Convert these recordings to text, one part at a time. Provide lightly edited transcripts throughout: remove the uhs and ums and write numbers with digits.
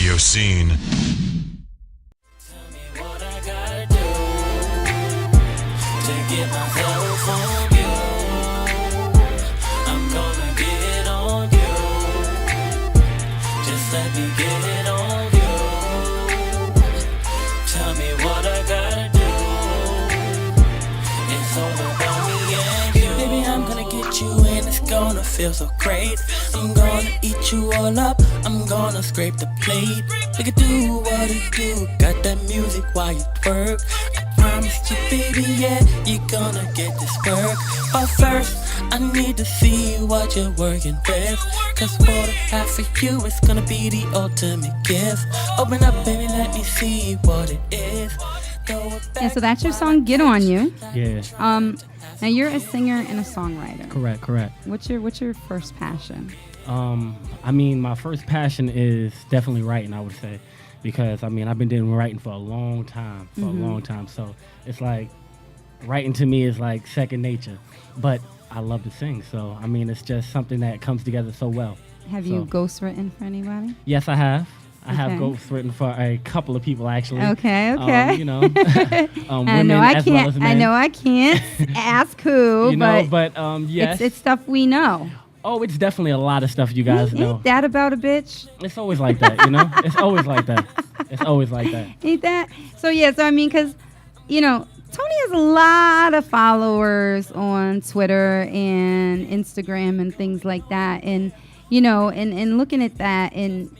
RadioSEEN. Get my help from you. I'm gonna get on you. Just let me get on you. Tell me what I gotta do. It's all about me and you. Baby, I'm gonna get you and it's gonna feel so great. I'm gonna eat you all up. I'm gonna scrape the plate. We can do what it do. Got that music while you twerk. Promise you, baby, yeah, you're gonna get this work. But first, I need to see what you're working with. Cause what I have for you is gonna be the ultimate gift. Open up, baby, let me see what it is. Yeah, so that's your song, Get On You. Yeah. Now you're a singer and a songwriter. Correct. What's your first passion? I mean, my first passion is definitely writing, I would say. Because, I mean, I've been doing writing for a long time, So it's like, writing to me is like second nature. But I love to sing. So, I mean, it's just something that comes together so well. Have you ghostwritten for anybody? Yes, I have. I have ghostwritten for a couple of people, actually. Okay. You know, I know I can't. I know I can't ask who. You know, but yes, it's stuff we know. Oh, it's definitely a lot of stuff you guys know. Ain't that about a bitch? It's always like that, you know? It's always like that. It's always like that. Ain't that? So, yeah, I mean, because, you know, Tony has a lot of followers on Twitter and Instagram and things like that. And, you know, and looking at that and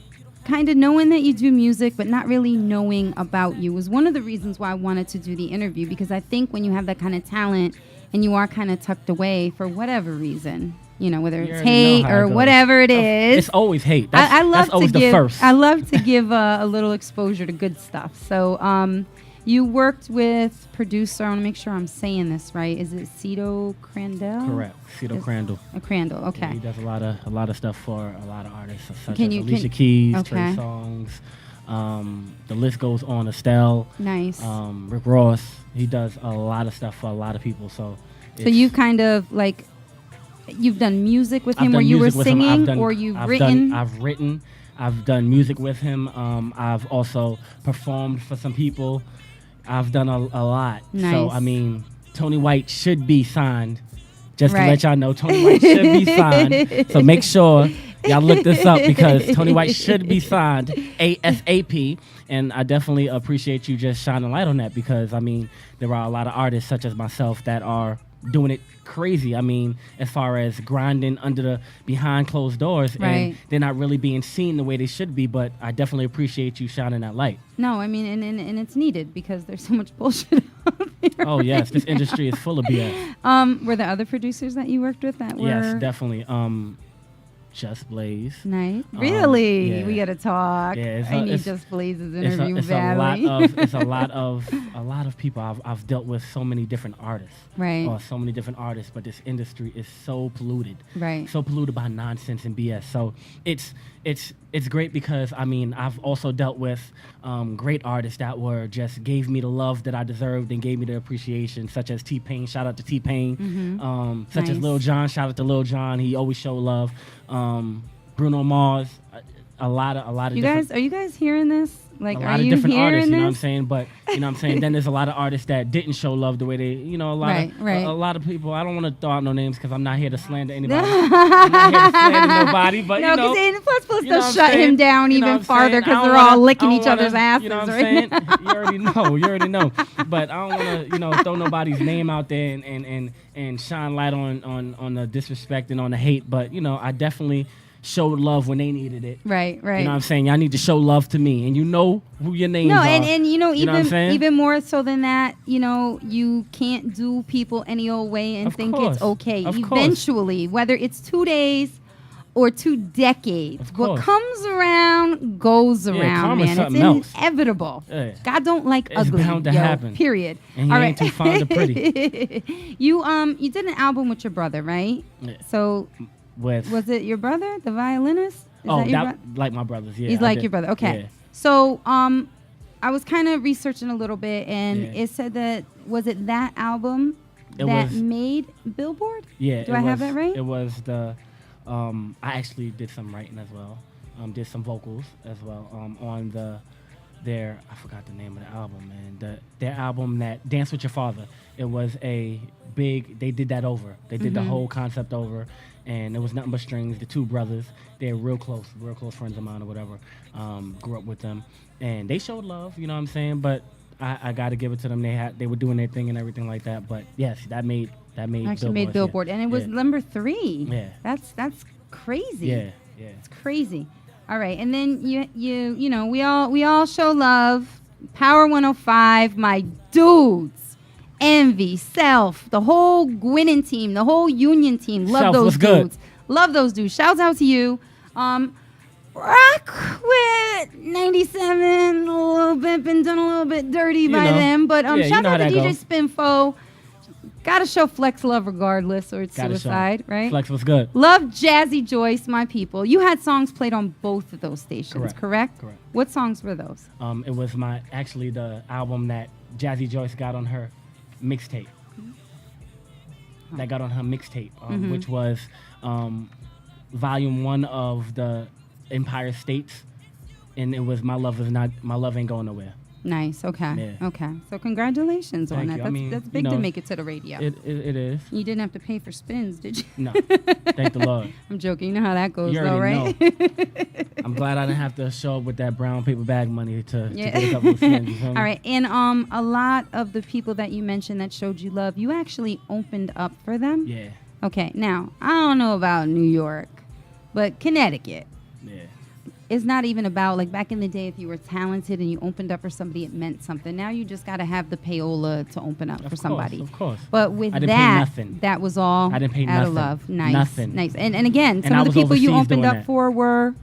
kind of knowing that you do music but not really knowing about you was one of the reasons why I wanted to do the interview, because I think when you have that kind of talent and you are kind of tucked away for whatever reason, you know, whether it's hate or whatever it is. It's always hate. I love that's to always give, the first. I love to give a little exposure to good stuff. So you worked with producer, I want to make sure I'm saying this right. Is it Cito Crandall? Correct. Cito Crandall. Crandall, okay. Yeah, he does a lot of stuff for a lot of artists, such as Alicia Keys, Trey Songz. The list goes on. Estelle. Nice. Rick Ross. He does a lot of stuff for a lot of people. So you kind of like, you've done music with him where you were singing, or you've written? I've written. I've done music with him. I've also performed for some people. I've done a lot. Nice. So, I mean, Tony White should be signed. Just to let y'all know, Tony White should be signed. So make sure y'all look this up, because Tony White should be signed ASAP. And I definitely appreciate you just shining light on that, because, I mean, there are a lot of artists such as myself that are doing it crazy. I mean, as far as grinding behind closed doors, and they're not really being seen the way they should be. But I definitely appreciate you shining that light. No, I mean, and it's needed, because there's so much bullshit out there. Oh yes, this industry is full of BS. Were there other producers that you worked with that were? Yes, definitely. Just Blaze. Nice. Really? Yeah. We gotta talk. Yeah, I need Just Blaze's interview badly. It's a lot of people. I've dealt with so many different artists. Right. So many different artists, but this industry is so polluted. Right. So polluted by nonsense and BS. So it's great, because I mean, I've also dealt with great artists that gave me the love that I deserved and gave me the appreciation, such as T-Pain. Shout out to T-Pain. Mm-hmm. Such as Lil Jon. Shout out to Lil Jon. He always showed love. Bruno Mars. A lot of. Are you guys hearing this? Like, a lot are of you different hearing artists, this? you know what I'm saying? But, you know what I'm saying? Then there's a lot of artists that didn't show love the way they, you know, a lot of people. I don't want to throw out no names, because I'm not here to slander anybody. I'm not here to slander nobody, but, no, you know. No, because plus you know they'll shut him down even farther, because they're all licking each other's asses. You know what I'm saying? You already know. But I don't want to, you know, throw nobody's name out there and shine light on the disrespect and on the hate. But, you know, I definitely showed love when they needed it. Right. You know what I'm saying? Y'all need to show love to me, and you know who your names are. No, and you know, know even more so than that, you know, you can't do people any old way and think it's okay. Eventually, whether it's 2 days or 2 decades, what comes around goes around, man. It's inevitable. Yeah. God don't like ugly. It's bound to happen. Period. And he ain't too fond of pretty. You did an album with your brother, right? Yeah. So was it your brother, the violinist? Like my brothers, yeah. He's like your brother. Okay. Yeah. So I was kind of researching a little bit, and it said that, was it that album that made Billboard? Yeah. Do I have that right? It was the I actually did some writing as well. did some vocals as well on their, I forgot the name of the album, man. Their album that Dance with Your Father. It was a big. They did that over. They did the whole concept over, and it was nothing but strings. The two brothers, they're real close friends of mine or whatever. Grew up with them, and they showed love. You know what I'm saying? But I got to give it to them. They were doing their thing and everything like that. But yes, that made actually made Billboard, and it was number 3. Yeah, that's crazy. Yeah, it's crazy. All right, and then you know we all show love. Power 105, my dudes, Envy, Self, the whole Gwinnett team, the whole Union team. Love Self, those what's dudes. good? Love those dudes. Shouts out to you. Rock with 97, a little bit, been done a little bit dirty by them, but shout out to DJ Spinfo. Gotta show Flex love regardless, or it's suicide, right? Flex was good. Love Jazzy Joyce, my people. You had songs played on both of those stations, correct? Correct. What songs were those? It was the album that Jazzy Joyce got on her mixtape. That got on her mixtape, which was volume 1 of the Empire States, and it was My Love Ain't Going Nowhere. Nice. Okay. Yeah. Okay. So congratulations on Thank that. you. That's big to make it to the radio. It is. You didn't have to pay for spins, did you? No. Thank the Lord. I'm joking. You know how that goes, You though, right? know. I'm glad I didn't have to show up with that brown paper bag money to get a couple of spins. You feel me? All right. And a lot of the people that you mentioned that showed you love, you actually opened up for them. Yeah. Okay. Now, I don't know about New York, but Connecticut. Yeah. It's not even about, like, back in the day, if you were talented and you opened up for somebody, it meant something. Now you just got to have the payola to open up for somebody. Of course. But with I didn't pay nothing. that was all I didn't pay out nothing. of love. Nice. Nothing. Nice. And again, some I of the was people you overseas opened doing up that. for were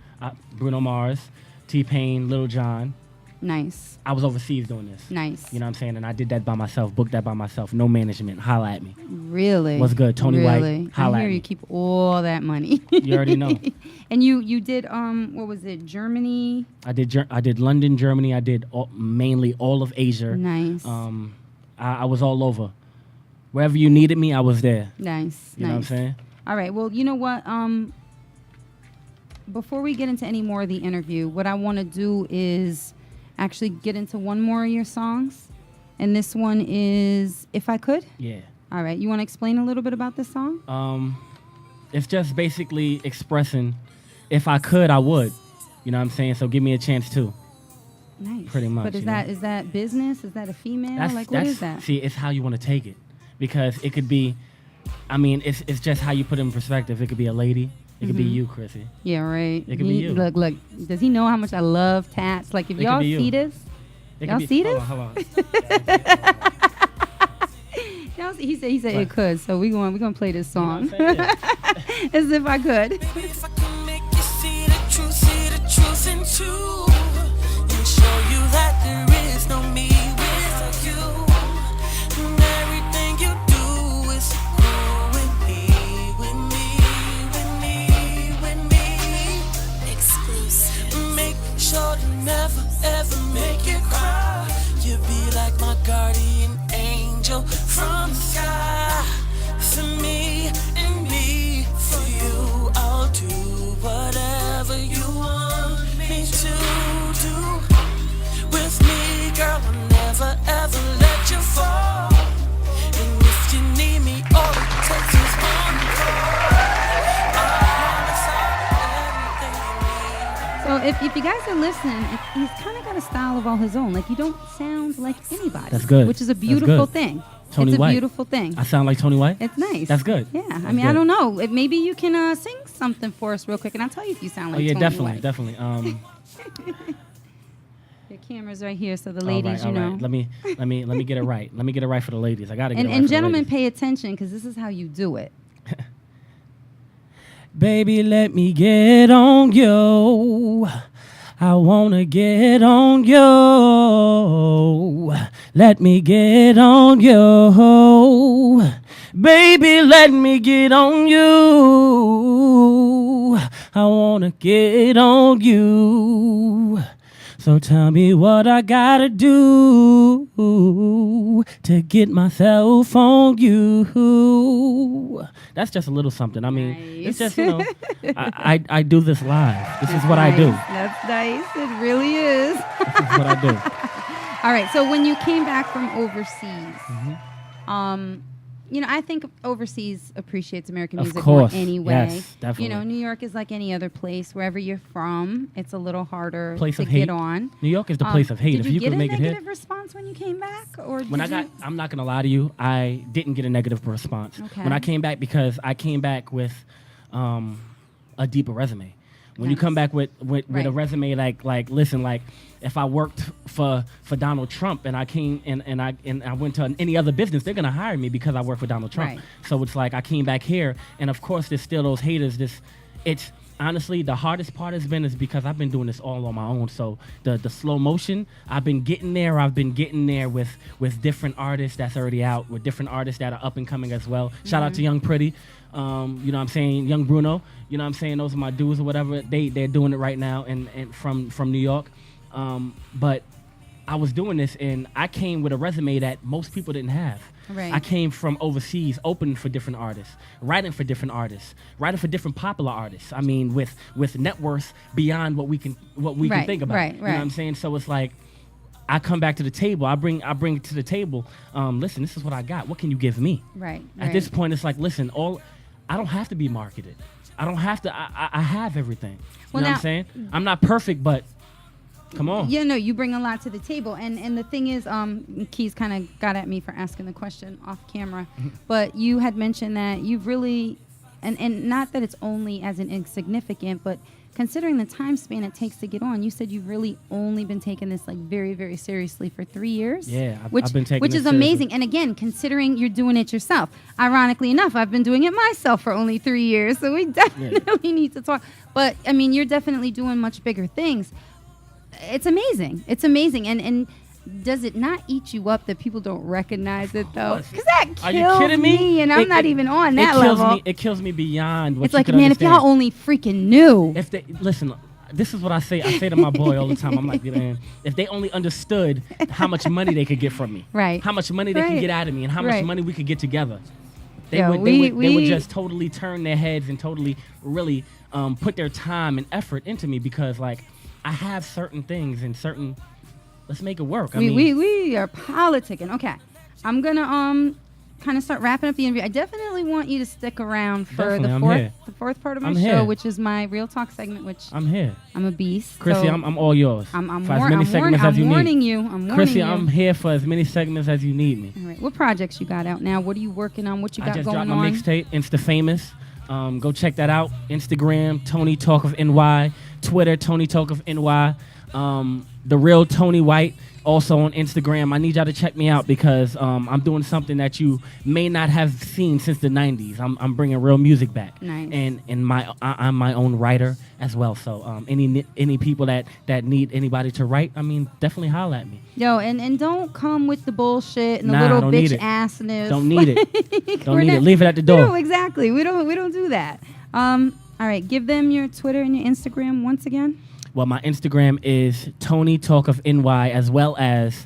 Bruno Mars, T-Pain, Lil Jon. nice. I was overseas doing this. Nice. You know what I'm saying? And I did that by myself, booked that by myself. No management. Holla at me. Really? What's good? Tony really? White. Holla I hear at you me. keep all that money. You already know. And you did what was it? Germany? I did London, Germany. I did mainly all of Asia. Nice. I was all over. Wherever you needed me, I was there. Nice. You know what I'm saying? All right. Well, you know what? Before we get into any more of the interview, what I want to do is actually get into one more of your songs. And this one is If I Could? Yeah. All right. You want to explain a little bit about this song? It's just basically expressing, if I could, I would. You know what I'm saying? So give me a chance too. Nice. Pretty much. But is that business? Is that a female? What is that? See, it's how you want to take it. Because it could be, I mean, it's just how you put it in perspective. It could be a lady. It could be you, Crissy. Yeah, right. It could be you. Look. Does he know how much I love tats? Like, if y'all see this, y'all see this? Hold on. He said it could. So we're gonna play this song. You know what I'm saying? As if I could. If I can make you see the truth into, and show you that there is no me without you. And everything you do is cool with me, with me. Exclusive. Make sure to never ever make you cry. You be like my guardian angel from the sky. For me and me, for you, I'll do whatever you want me to do. With me, girl, I'll never ever let you fall. And if you need me, all it takes is one call. So if you guys are listening, he's kind of got a style of all his own. Like, you don't sound like anybody. That's good. Which is a beautiful thing. Tony it's a White. beautiful thing. I sound like Tony White? It's nice. That's good. Yeah. That's I mean, good. I don't know. Maybe you can sing something for us real quick, and I'll tell you if you sound like Tony White. Definitely. Your camera's right here, so the ladies, all right. you know. Let me get it right. Let me get it right for the ladies. I gotta get it right. And for the gentlemen, ladies. pay attention, because this is how you do it. Baby, let me get on you. I wanna get on you. Let me get on you. Baby, let me get on you. I wanna get on you. So tell me what I gotta do to get myself on you. That's just a little something. I mean, it's just, I do this live. This is what I do. That's nice. It really is. This is what I do. All right. So when you came back from overseas, I think overseas appreciates American music more anyway. Yes, definitely. New York is like any other place. Wherever you're from, it's a little harder place to of hate. Get on. New York is the place of hate. Did if you could make get a it negative hit. response when you came back, or I'm not gonna lie to you, I didn't get a negative response. Okay. When I came back, because I came back with a deeper resume. When you come back with a resume like listen, like if I worked for Donald Trump and I came and I went to any other business, they're gonna hire me because I work for Donald Trump. Right. So it's like I came back here, and of course there's still those haters. It's honestly the hardest part has been is because I've been doing this all on my own. So the slow motion, I've been getting there. I've been getting there with different artists that's already out, with different artists that are up and coming as well. Shout out to Young Pretty. You know what I'm saying, Young Bruno, you know what I'm saying, those are my dudes or whatever. They're doing it right now and from New York. But I was doing this and I came with a resume that most people didn't have. Right. I came from overseas, opening for different artists, writing for different artists, writing for different popular artists. I mean, with net worth beyond what we can think about. Right. You know what I'm saying? So it's like I come back to the table. I bring it to the table. Listen, this is what I got. What can you give me? Right. At this point, it's like, listen, I don't have to be marketed. I don't have to. I have everything. Well, you know what I'm saying? I'm not perfect, but come on. Yeah, no, you bring a lot to the table. And the thing is, Keys kind of got at me for asking the question off camera, but you had mentioned that you've really, and not that it's only as an insignificant, but considering the time span it takes to get on, you said you've really only been taking this like very, very seriously for 3 years. Yeah, I've been taking which this is seriously. amazing. And again, considering you're doing it yourself, ironically enough, I've been doing it myself for only 3 years, so we definitely need to talk. But I mean, you're definitely doing much bigger things. It's amazing. It's amazing. And does it not eat you up that people don't recognize it though? Because that Are you kills kidding me? and I'm not even on that kills level. Me, it kills me beyond what it's you like, could man, understand. if y'all only freaking knew. If they listen, this is what I say. I say to my boy all the time. I'm like, man, if they only understood how much money they could get from me, Right. How much money they can get out of me, and how much money we could get together, they Yo, would just totally turn their heads and totally really put their time and effort into me, because like I have certain things and certain. Let's make it work. We are politicking. Okay, I'm gonna kind of start wrapping up the interview. I definitely want you to stick around for the fourth part of my show, which is my Real Talk segment. Which I'm here. I'm a beast. Crissy, so I'm all yours. I'm warning you. Crissy, I'm here for as many segments as you need me. All right. What projects you got out now? What are you working on? What you got going on? I just dropped my mixtape, Insta Famous. Go check that out. Instagram, Tony Talk of NY. Twitter, Tony Talk of NY. The Real Tony White, also on Instagram. I need y'all to check me out because I'm doing something that you may not have seen since the 90s. I'm bringing real music back. Nice. And I'm my own writer as well. So any people that need anybody to write, I mean, definitely holler at me. Yo, and don't come with the bullshit and the little bitch assness. Don't need it. Don't need it. Leave it at the door. No, exactly. We don't do that. All right, give them your Twitter and your Instagram once again. Well, my Instagram is Tony Talk of NY, as well as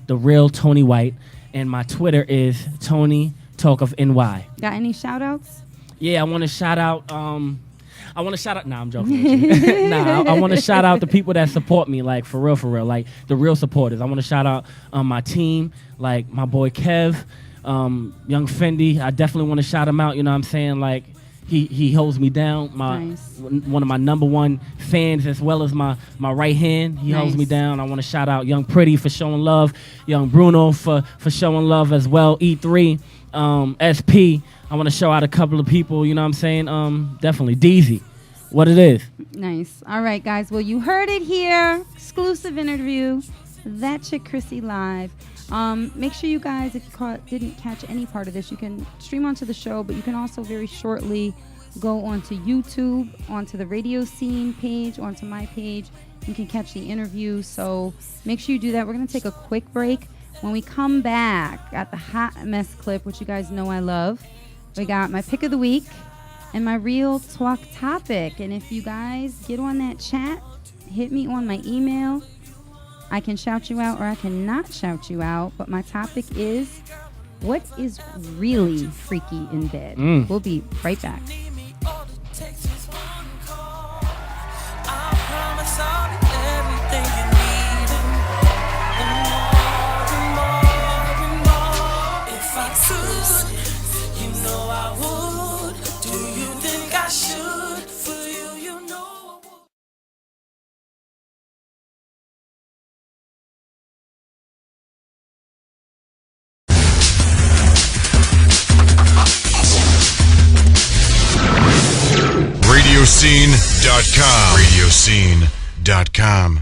The Real Tony White. And my Twitter is Tony Talk of NY. Got any shout outs? Yeah, I want to shout out. Nah, I'm joking with you. I want to shout out the people that support me, like for real, like the real supporters. I want to shout out my team, like my boy Kev, Young Fendi. I definitely want to shout him out. You know what I'm saying? Like, He holds me down. One of my number one fans, as well as my right hand. He holds me down. I want to shout out Young Pretty for showing love, Young Bruno for showing love as well. E3, SP. I want to show out a couple of people. You know what I'm saying? Definitely Deezy. What it is. Nice. All right, guys. Well, you heard it here. Exclusive interview. That chick Crissy live. Make sure you guys, if you didn't catch any part of this, you can stream onto the show, but you can also very shortly go onto YouTube, onto the RadioSEEN page, onto my page. You can catch the interview, so make sure you do that. We're going to take a quick break. When we come back, got the Hot Mess clip, which you guys know I love. We got my pick of the week and my Real Talk topic. And if you guys get on that chat, hit me on my email, I can shout you out or I cannot shout you out. But my topic is, what is really freaky in bed? We'll be right back. RadioSEEN.com. RadioSEEN.com.